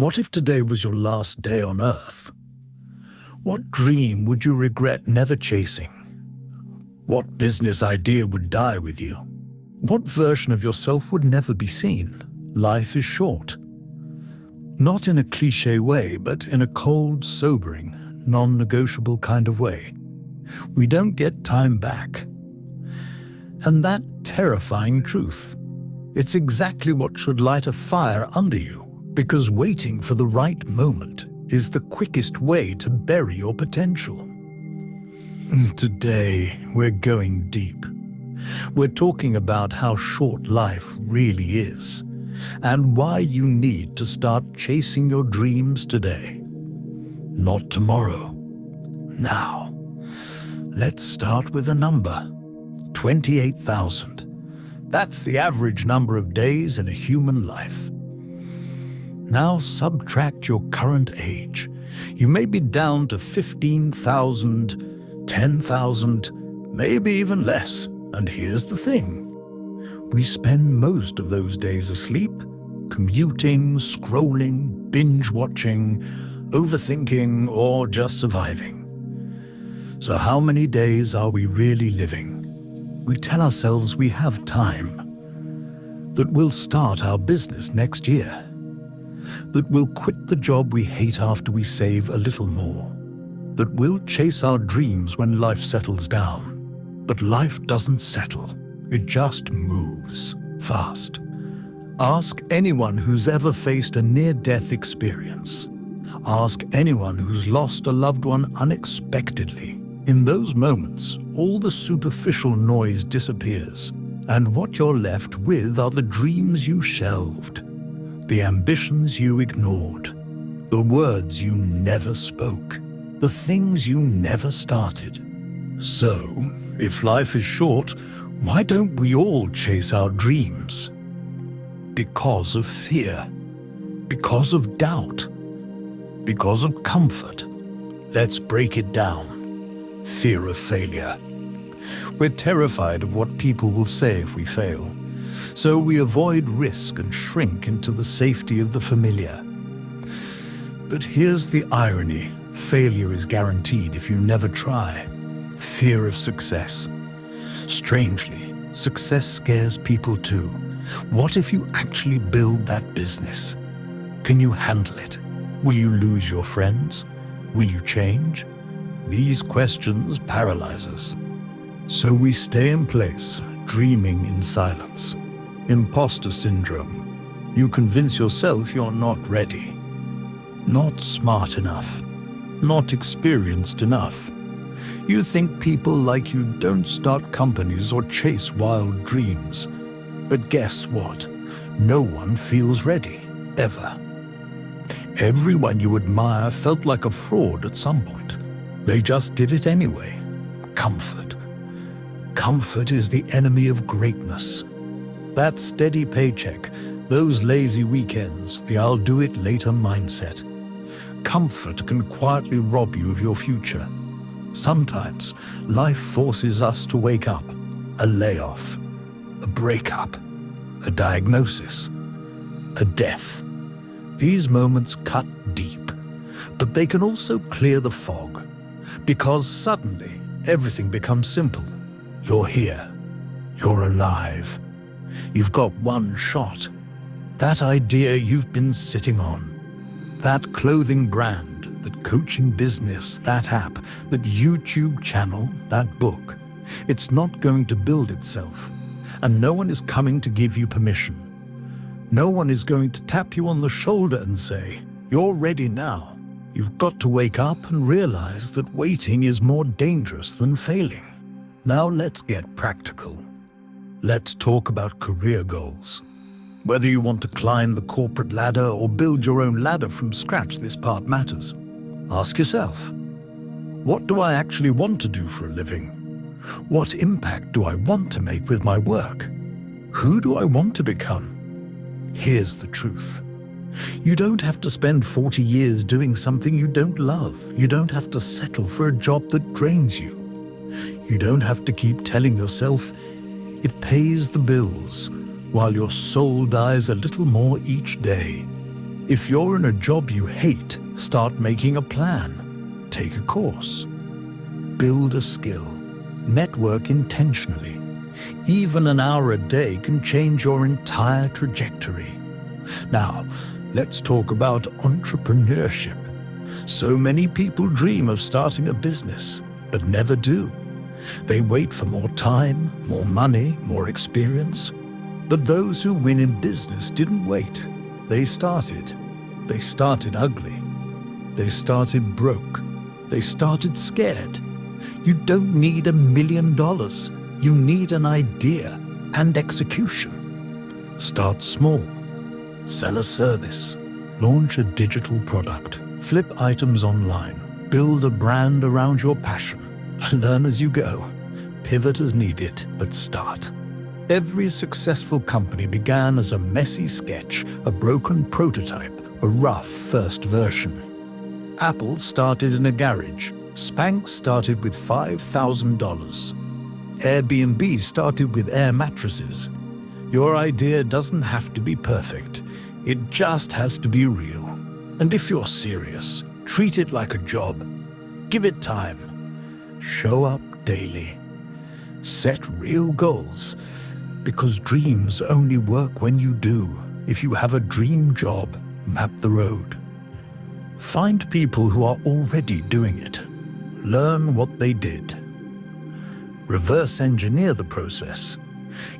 What if today was your last day on Earth? What dream would you regret never chasing? What business idea would die with you? What version of yourself would never be seen? Life is short. Not in a cliché way, but in a cold, sobering, non-negotiable kind of way. We don't get time back. And that terrifying truth, it's exactly what should light a fire under you, because waiting for the right moment is the quickest way to bury your potential. Today, we're going deep. We're talking about how short life really is, and why you need to start chasing your dreams today. Not tomorrow. Now. Let's start with a number. 28,000. That's the average number of days in a human life. Now subtract your current age. You may be down to 15,000, 10,000, maybe even less. And here's the thing. We spend most of those days asleep, commuting, scrolling, binge-watching, overthinking, or just surviving. So how many days are we really living? We tell ourselves we have time, that we'll start our business next year, that we'll quit the job we hate after we save a little more, that we'll chase our dreams when life settles down. But life doesn't settle, it just moves fast. Ask anyone who's ever faced a near-death experience. Ask anyone who's lost a loved one unexpectedly. In those moments, all the superficial noise disappears, and what you're left with are the dreams you shelved, the ambitions you ignored, the words you never spoke, the things you never started. So, if life is short, why don't we all chase our dreams? Because of fear, because of doubt, because of comfort. Let's break it down. Fear of failure. We're terrified of what people will say if we fail, so we avoid risk and shrink into the safety of the familiar. But here's the irony. Failure is guaranteed if you never try. Fear of success. Strangely, success scares people too. What if you actually build that business? Can you handle it? Will you lose your friends? Will you change? These questions paralyze us. So we stay in place, dreaming in silence. Imposter syndrome. You convince yourself you're not ready, not smart enough, not experienced enough. You think people like you don't start companies or chase wild dreams. But guess what? No one feels ready, ever. Everyone you admire felt like a fraud at some point. They just did it anyway. Comfort. Comfort is the enemy of greatness. That steady paycheck, those lazy weekends, the I'll do it later mindset. Comfort can quietly rob you of your future. Sometimes, life forces us to wake up. A layoff, a breakup, a diagnosis, a death. These moments cut deep, but they can also clear the fog, because suddenly everything becomes simple. You're here. You're alive. You've got one shot. That idea you've been sitting on. That clothing brand, that coaching business, that app, that YouTube channel, that book. It's not going to build itself. And no one is coming to give you permission. No one is going to tap you on the shoulder and say, "You're ready now." You've got to wake up and realize that waiting is more dangerous than failing. Now let's get practical. Let's talk about career goals. Whether you want to climb the corporate ladder or build your own ladder from scratch, this part matters. Ask yourself, what do I actually want to do for a living? What impact do I want to make with my work? Who do I want to become? Here's the truth. You don't have to spend 40 years doing something you don't love. You don't have to settle for a job that drains you. You don't have to keep telling yourself it pays the bills while your soul dies a little more each day. If you're in a job you hate, start making a plan. Take a course. Build a skill. Network intentionally. Even an hour a day can change your entire trajectory. Now, let's talk about entrepreneurship. So many people dream of starting a business, but never do. They wait for more time, more money, more experience. But those who win in business didn't wait. They started. They started ugly. They started broke. They started scared. You don't need $1 million. You need an idea and execution. Start small. Sell a service. Launch a digital product. Flip items online. Build a brand around your passion. Learn as you go. Pivot as needed, but start. Every successful company began as a messy sketch, a broken prototype, a rough first version. Apple started in a garage. Spanx started with $5,000. Airbnb started with air mattresses. Your idea doesn't have to be perfect. It just has to be real. And if you're serious, treat it like a job. Give it time. Show up daily. Set real goals. Because dreams only work when you do. If you have a dream job, map the road. Find people who are already doing it. Learn what they did. Reverse engineer the process.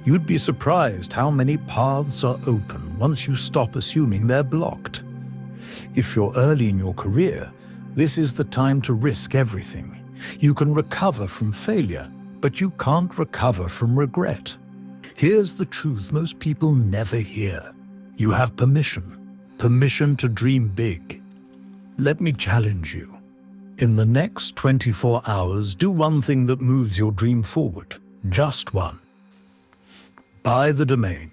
You'd be surprised how many paths are open once you stop assuming they're blocked. If you're early in your career, this is the time to risk everything. You can recover from failure, but you can't recover from regret. Here's the truth most people never hear. You have permission. Permission to dream big. Let me challenge you. In the next 24 hours, do one thing that moves your dream forward. Just one. Buy the domain.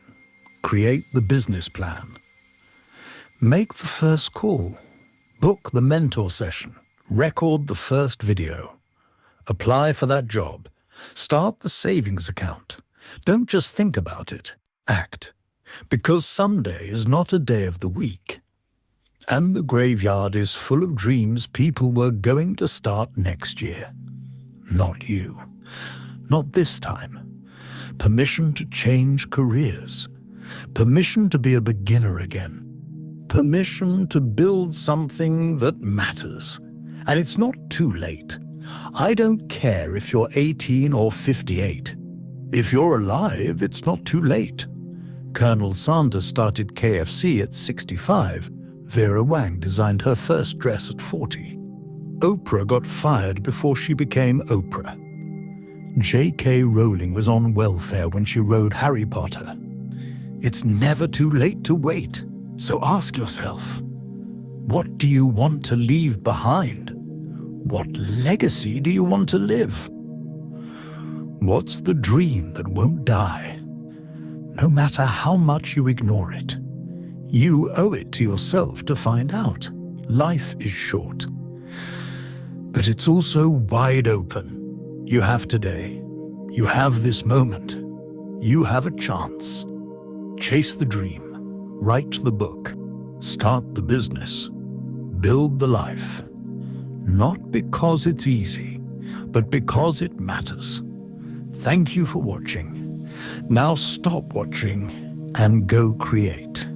Create the business plan. Make the first call. Book the mentor session. Record the first video. Apply for that job. Start the savings account. Don't just think about it. Act. Because someday is not a day of the week. And the graveyard is full of dreams people were going to start next year. Not you. Not this time. Permission to change careers. Permission to be a beginner again. Permission to build something that matters. And it's not too late. I don't care if you're 18 or 58. If you're alive, it's not too late. Colonel Sanders started KFC at 65. Vera Wang designed her first dress at 40. Oprah got fired before she became Oprah. J.K. Rowling was on welfare when she wrote Harry Potter. It's never too late to wait. So ask yourself, what do you want to leave behind? What legacy do you want to live? What's the dream that won't die? No matter how much you ignore it, you owe it to yourself to find out. Life is short, but it's also wide open. You have today. You have this moment. You have a chance. Chase the dream. Write the book. Start the business. Build the life. Not because it's easy, but because it matters. Thank you for watching. Now stop watching and go create.